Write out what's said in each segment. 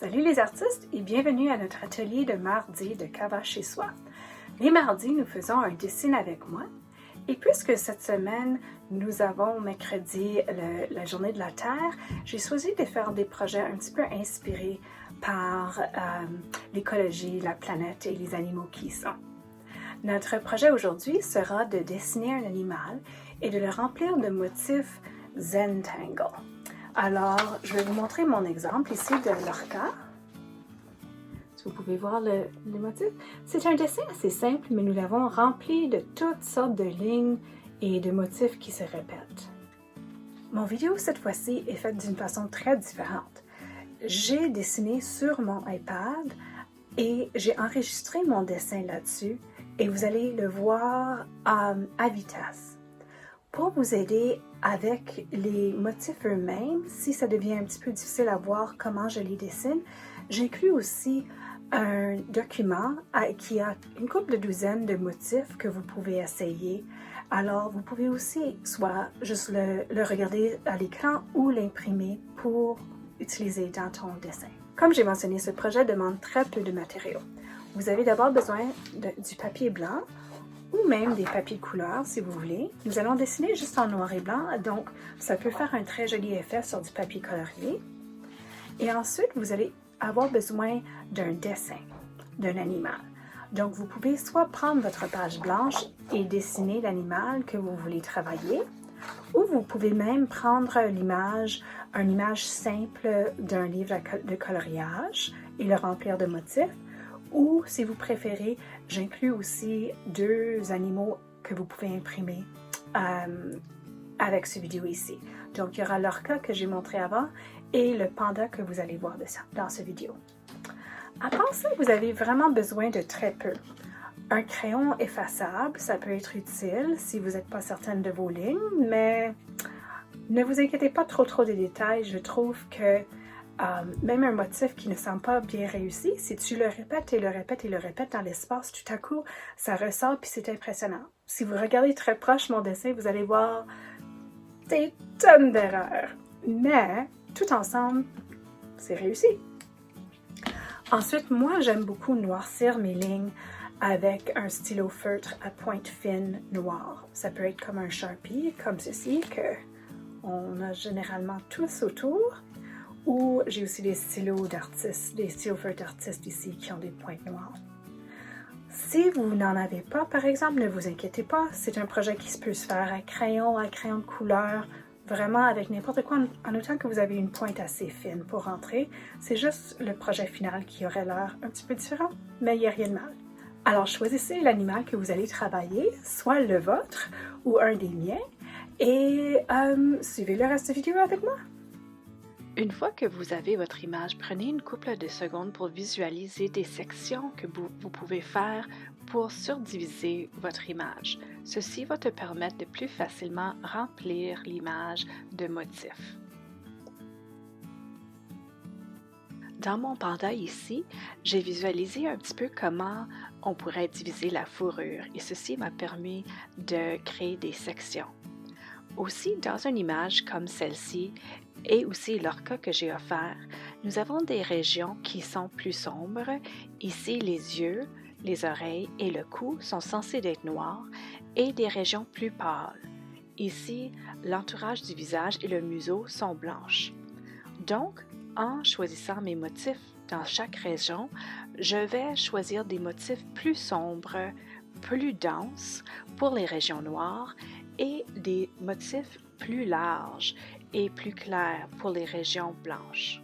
Salut les artistes et bienvenue à notre atelier de mardi de Cava chez soi. Les mardis, nous faisons un dessin avec moi. Et puisque cette semaine, nous avons mercredi la journée de la Terre, j'ai choisi de faire des projets un petit peu inspirés par l'écologie, la planète et les animaux qui y sont. Notre projet aujourd'hui sera de dessiner un animal et de le remplir de motifs Zentangle. Alors, je vais vous montrer mon exemple ici de l'orca. Vous pouvez voir le motif. C'est un dessin assez simple, mais nous l'avons rempli de toutes sortes de lignes et de motifs qui se répètent. Mon vidéo, cette fois-ci, est faite d'une façon très différente. J'ai dessiné sur mon iPad et j'ai enregistré mon dessin là-dessus et vous allez le voir à vitesse. Pour vous aider avec les motifs eux-mêmes, si ça devient un petit peu difficile à voir comment je les dessine, j'inclus aussi un document qui a une couple de douzaines de motifs que vous pouvez essayer. Alors, vous pouvez aussi soit juste le regarder à l'écran ou l'imprimer pour utiliser dans ton dessin. Comme j'ai mentionné, ce projet demande très peu de matériaux. Vous avez d'abord besoin du papier blanc, ou même des papiers de couleur si vous voulez. Nous allons dessiner juste en noir et blanc, donc ça peut faire un très joli effet sur du papier colorié. Et ensuite, vous allez avoir besoin d'un dessin d'un animal. Donc, vous pouvez soit prendre votre page blanche et dessiner l'animal que vous voulez travailler, ou vous pouvez même prendre une image simple d'un livre de coloriage et le remplir de motifs. Ou, si vous préférez, j'inclus aussi deux animaux que vous pouvez imprimer avec ce vidéo ici. Donc, il y aura l'orca que j'ai montré avant et le panda que vous allez voir dans cette vidéo. À part ça, vous avez vraiment besoin de très peu. Un crayon effaçable, ça peut être utile si vous n'êtes pas certaine de vos lignes, mais ne vous inquiétez pas trop des détails. Je trouve que même un motif qui ne semble pas bien réussi, si tu le répètes et le répètes et le répètes dans l'espace, tout à coup, ça ressort puis c'est impressionnant. Si vous regardez très proche mon dessin, vous allez voir des tonnes d'erreurs. Mais, tout ensemble, c'est réussi. Ensuite, moi, j'aime beaucoup noircir mes lignes avec un stylo feutre à pointe fine noire. Ça peut être comme un Sharpie, comme ceci, qu'on a généralement tous autour. Ou j'ai aussi des stylos d'artistes, des stylos feutres d'artistes ici qui ont des pointes noires. Si vous n'en avez pas, par exemple, ne vous inquiétez pas, c'est un projet qui peut se faire à crayon de couleur, vraiment avec n'importe quoi, en autant que vous avez une pointe assez fine pour rentrer. C'est juste le projet final qui aurait l'air un petit peu différent, mais il n'y a rien de mal. Alors choisissez l'animal que vous allez travailler, soit le vôtre ou un des miens, et suivez le reste de la vidéo avec moi. Une fois que vous avez votre image, prenez une couple de secondes pour visualiser des sections que vous pouvez faire pour surdiviser votre image. Ceci va te permettre de plus facilement remplir l'image de motifs. Dans mon panda ici, j'ai visualisé un petit peu comment on pourrait diviser la fourrure et ceci m'a permis de créer des sections. Aussi, dans une image comme celle-ci, et aussi l'orca que j'ai offert, nous avons des régions qui sont plus sombres. Ici, les yeux, les oreilles et le cou sont censés être noirs et des régions plus pâles. Ici, l'entourage du visage et le museau sont blanches. Donc, en choisissant mes motifs dans chaque région, je vais choisir des motifs plus sombres, plus denses pour les régions noires et des motifs plus larges et plus clairs pour les régions blanches.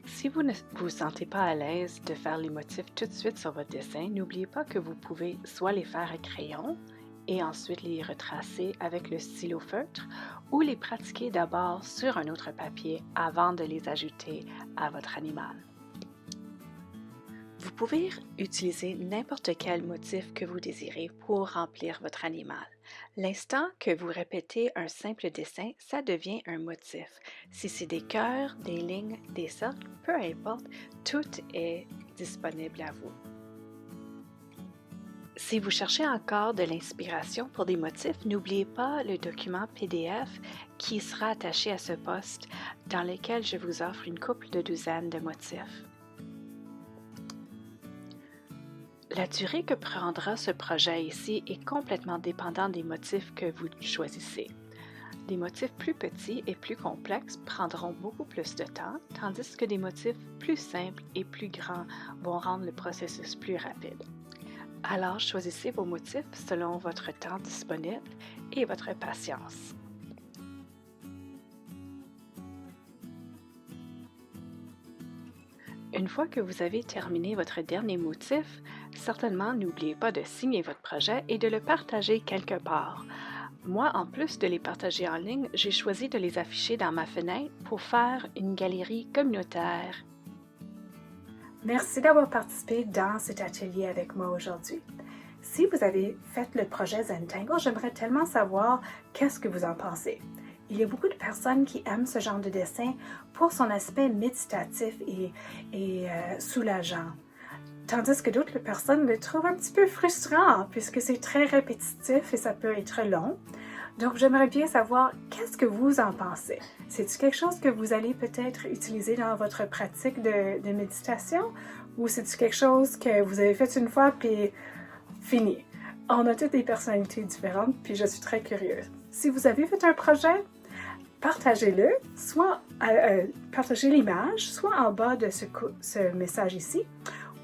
Si vous ne vous sentez pas à l'aise de faire les motifs tout de suite sur votre dessin, n'oubliez pas que vous pouvez soit les faire à crayon et ensuite les retracer avec le stylo feutre ou les pratiquer d'abord sur un autre papier avant de les ajouter à votre animal. Vous pouvez utiliser n'importe quel motif que vous désirez pour remplir votre animal. L'instant que vous répétez un simple dessin, ça devient un motif. Si c'est des cœurs, des lignes, des cercles, peu importe, tout est disponible à vous. Si vous cherchez encore de l'inspiration pour des motifs, n'oubliez pas le document PDF qui sera attaché à ce post dans lequel je vous offre une couple de douzaines de motifs. La durée que prendra ce projet ici est complètement dépendante des motifs que vous choisissez. Des motifs plus petits et plus complexes prendront beaucoup plus de temps, tandis que des motifs plus simples et plus grands vont rendre le processus plus rapide. Alors, choisissez vos motifs selon votre temps disponible et votre patience. Une fois que vous avez terminé votre dernier motif, certainement n'oubliez pas de signer votre projet et de le partager quelque part. Moi, en plus de les partager en ligne, j'ai choisi de les afficher dans ma fenêtre pour faire une galerie communautaire. Merci d'avoir participé dans cet atelier avec moi aujourd'hui. Si vous avez fait le projet Zentangle, j'aimerais tellement savoir qu'est-ce que vous en pensez. Il y a beaucoup de personnes qui aiment ce genre de dessin pour son aspect méditatif et soulageant. Tandis que d'autres personnes le trouvent un petit peu frustrant puisque c'est très répétitif et ça peut être long. Donc, j'aimerais bien savoir qu'est-ce que vous en pensez. C'est-tu quelque chose que vous allez peut-être utiliser dans votre pratique de méditation ou c'est-tu quelque chose que vous avez fait une fois puis fini? On a toutes des personnalités différentes puis je suis très curieuse. Si vous avez fait un projet, partagez-le, soit partagez l'image, soit en bas de ce message ici,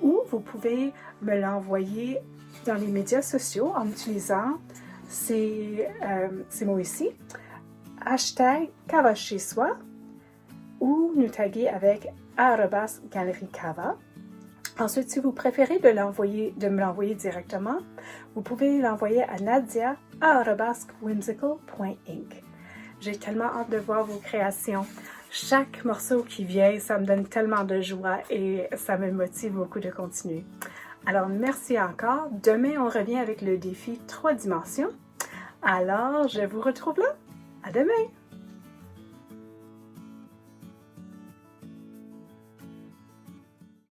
ou vous pouvez me l'envoyer dans les médias sociaux en utilisant ces mots ici, #CavaChez-soi, ou nous taguer avec @GalérieCava. Ensuite, si vous préférez de me l'envoyer directement, vous pouvez l'envoyer à nadia@whimsical.inc. J'ai tellement hâte de voir vos créations. Chaque morceau qui vient, ça me donne tellement de joie et ça me motive beaucoup de continuer. Alors, merci encore. Demain, on revient avec le défi 3 dimensions. Alors, je vous retrouve là. À demain!